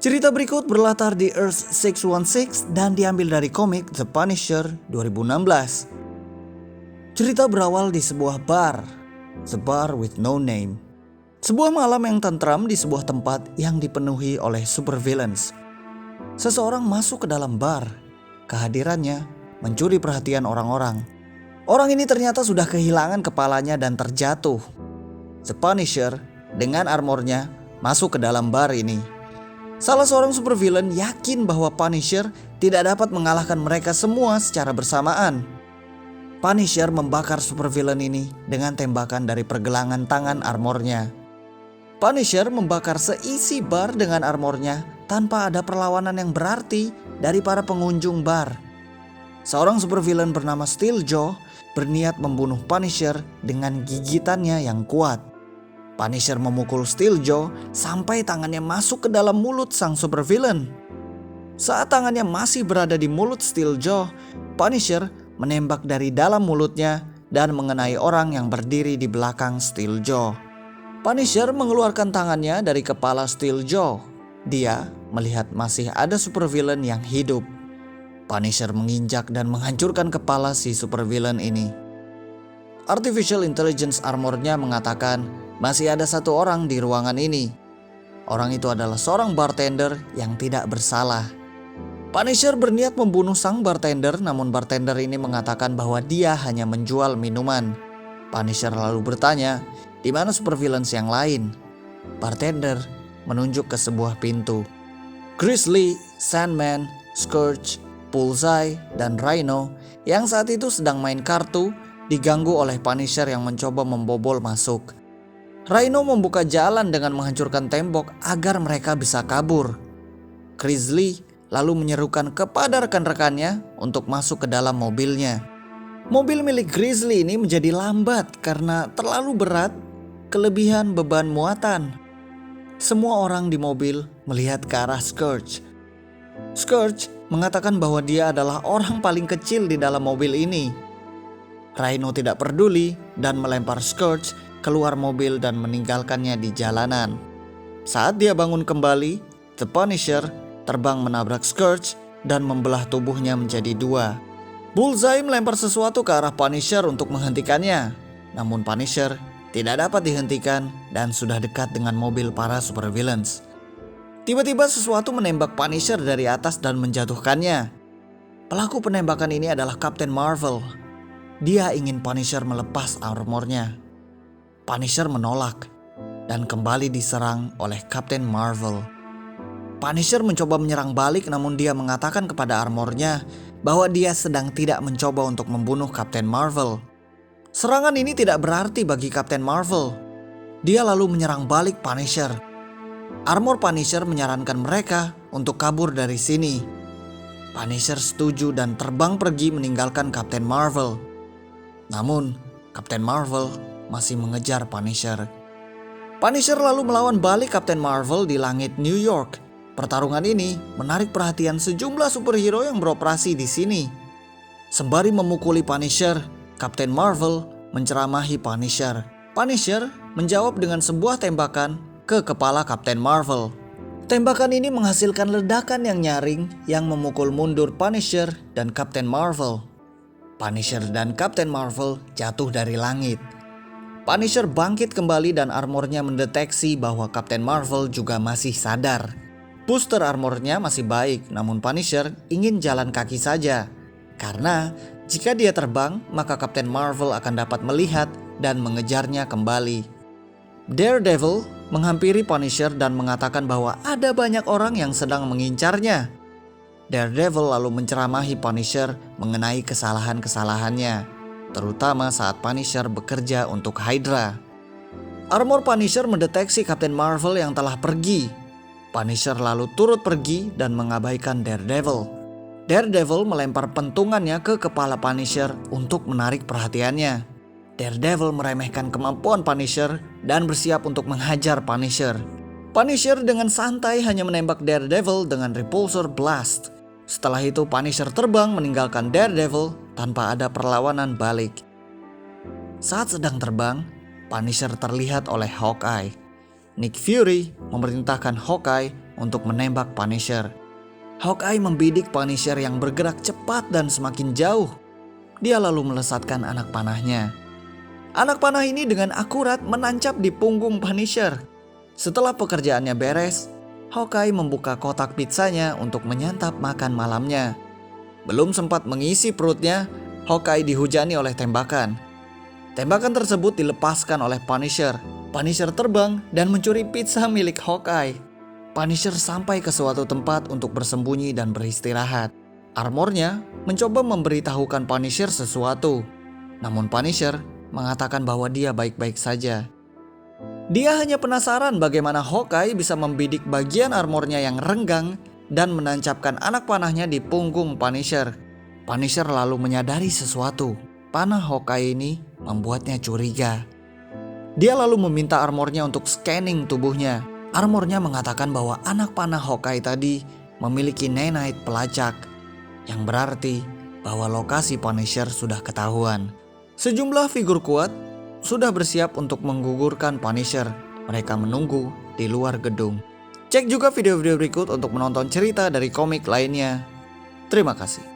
Cerita berikut berlatar di Earth 616 dan diambil dari komik The Punisher 2016. Cerita berawal di sebuah bar, The Bar with No Name. Sebuah malam yang tentram di sebuah tempat yang dipenuhi oleh supervillains. Seseorang masuk ke dalam bar. Kehadirannya mencuri perhatian orang-orang. Orang ini ternyata sudah kehilangan kepalanya dan terjatuh. The Punisher dengan armornya masuk ke dalam bar ini. Salah seorang supervillain yakin bahwa Punisher tidak dapat mengalahkan mereka semua secara bersamaan. Punisher membakar supervillain ini dengan tembakan dari pergelangan tangan armornya. Punisher membakar seisi bar dengan armornya tanpa ada perlawanan yang berarti dari para pengunjung bar. Seorang supervillain bernama Steeljaw berniat membunuh Punisher dengan gigitannya yang kuat. Punisher memukul Steeljaw sampai tangannya masuk ke dalam mulut sang supervillain. Saat tangannya masih berada di mulut Steeljaw, Punisher menembak dari dalam mulutnya dan mengenai orang yang berdiri di belakang Steeljaw. Punisher mengeluarkan tangannya dari kepala Steeljaw. Dia melihat masih ada supervillain yang hidup. Punisher menginjak dan menghancurkan kepala si supervillain ini. Artificial Intelligence armornya mengatakan masih ada satu orang di ruangan ini. Orang itu adalah seorang bartender yang tidak bersalah. Punisher berniat membunuh sang bartender, namun bartender ini mengatakan bahwa dia hanya menjual minuman. Punisher lalu bertanya, di mana supervillains yang lain? Bartender menunjuk ke sebuah pintu. Grizzly, Sandman, Scourge, Bullseye, dan Rhino yang saat itu sedang main kartu diganggu oleh Punisher yang mencoba membobol masuk. Rhino membuka jalan dengan menghancurkan tembok agar mereka bisa kabur. Grizzly lalu menyerukan kepada rekan-rekannya untuk masuk ke dalam mobilnya. Mobil milik Grizzly ini menjadi lambat karena terlalu berat, kelebihan beban muatan. Semua orang di mobil melihat ke arah Scourge. Scourge mengatakan bahwa dia adalah orang paling kecil di dalam mobil ini. Rhino tidak peduli dan melempar Scourge keluar mobil dan meninggalkannya di jalanan. Saat dia bangun kembali, The Punisher terbang menabrak Scourge dan membelah tubuhnya menjadi dua. Bullseye melempar sesuatu ke arah Punisher untuk menghentikannya. Namun Punisher tidak dapat dihentikan dan sudah dekat dengan mobil para supervillains. Tiba-tiba sesuatu menembak Punisher dari atas dan menjatuhkannya. Pelaku penembakan ini adalah Captain Marvel. Dia ingin Punisher melepas armornya. Punisher menolak dan kembali diserang oleh Captain Marvel. Punisher mencoba menyerang balik, namun dia mengatakan kepada armornya bahwa dia sedang tidak mencoba untuk membunuh Captain Marvel. Serangan ini tidak berarti bagi Captain Marvel. Dia lalu menyerang balik Punisher. Armor Punisher menyarankan mereka untuk kabur dari sini. Punisher setuju dan terbang pergi meninggalkan Captain Marvel. Namun Captain Marvel masih mengejar Punisher. Punisher lalu melawan balik Captain Marvel di langit New York. Pertarungan ini menarik perhatian sejumlah superhero yang beroperasi di sini. Sembari memukuli Punisher, Captain Marvel menceramahi Punisher. Punisher menjawab dengan sebuah tembakan ke kepala Captain Marvel. Tembakan ini menghasilkan ledakan yang nyaring yang memukul mundur Punisher dan Captain Marvel. Punisher dan Captain Marvel jatuh dari langit. Punisher bangkit kembali dan armornya mendeteksi bahwa Captain Marvel juga masih sadar. Booster armornya masih baik, namun Punisher ingin jalan kaki saja. Karena jika dia terbang, maka Captain Marvel akan dapat melihat dan mengejarnya kembali. Daredevil menghampiri Punisher dan mengatakan bahwa ada banyak orang yang sedang mengincarnya. Daredevil lalu menceramahi Punisher mengenai kesalahan-kesalahannya, terutama saat Punisher bekerja untuk Hydra. Armor Punisher mendeteksi Captain Marvel yang telah pergi. Punisher lalu turut pergi dan mengabaikan Daredevil. Daredevil melempar pentungannya ke kepala Punisher untuk menarik perhatiannya. Daredevil meremehkan kemampuan Punisher dan bersiap untuk menghajar Punisher. Punisher dengan santai hanya menembak Daredevil dengan Repulsor Blast. Setelah itu Punisher terbang meninggalkan Daredevil tanpa ada perlawanan balik. Saat sedang terbang, Punisher terlihat oleh Hawkeye. Nick Fury memerintahkan Hawkeye untuk menembak Punisher. Hawkeye membidik Punisher yang bergerak cepat dan semakin jauh. Dia lalu melesatkan anak panahnya. Anak panah ini dengan akurat menancap di punggung Punisher. Setelah pekerjaannya beres, Hawkeye membuka kotak pizzanya untuk menyantap makan malamnya. Belum sempat mengisi perutnya, Hawkeye dihujani oleh tembakan. Tembakan tersebut dilepaskan oleh Punisher. Punisher terbang dan mencuri pizza milik Hawkeye. Punisher sampai ke suatu tempat untuk bersembunyi dan beristirahat. Armornya mencoba memberitahukan Punisher sesuatu. Namun Punisher mengatakan bahwa dia baik-baik saja. Dia hanya penasaran bagaimana Hawkeye bisa membidik bagian armornya yang renggang dan menancapkan anak panahnya di punggung Punisher. Punisher lalu menyadari sesuatu. Panah Hawkeye ini membuatnya curiga. Dia lalu meminta armornya untuk scanning tubuhnya. Armornya mengatakan bahwa anak panah Hawkeye tadi memiliki nanite pelacak, yang berarti bahwa lokasi Punisher sudah ketahuan. Sejumlah figur kuat sudah bersiap untuk menggugurkan Punisher. Mereka menunggu di luar gedung. Cek juga video-video berikut untuk menonton cerita dari komik lainnya. Terima kasih.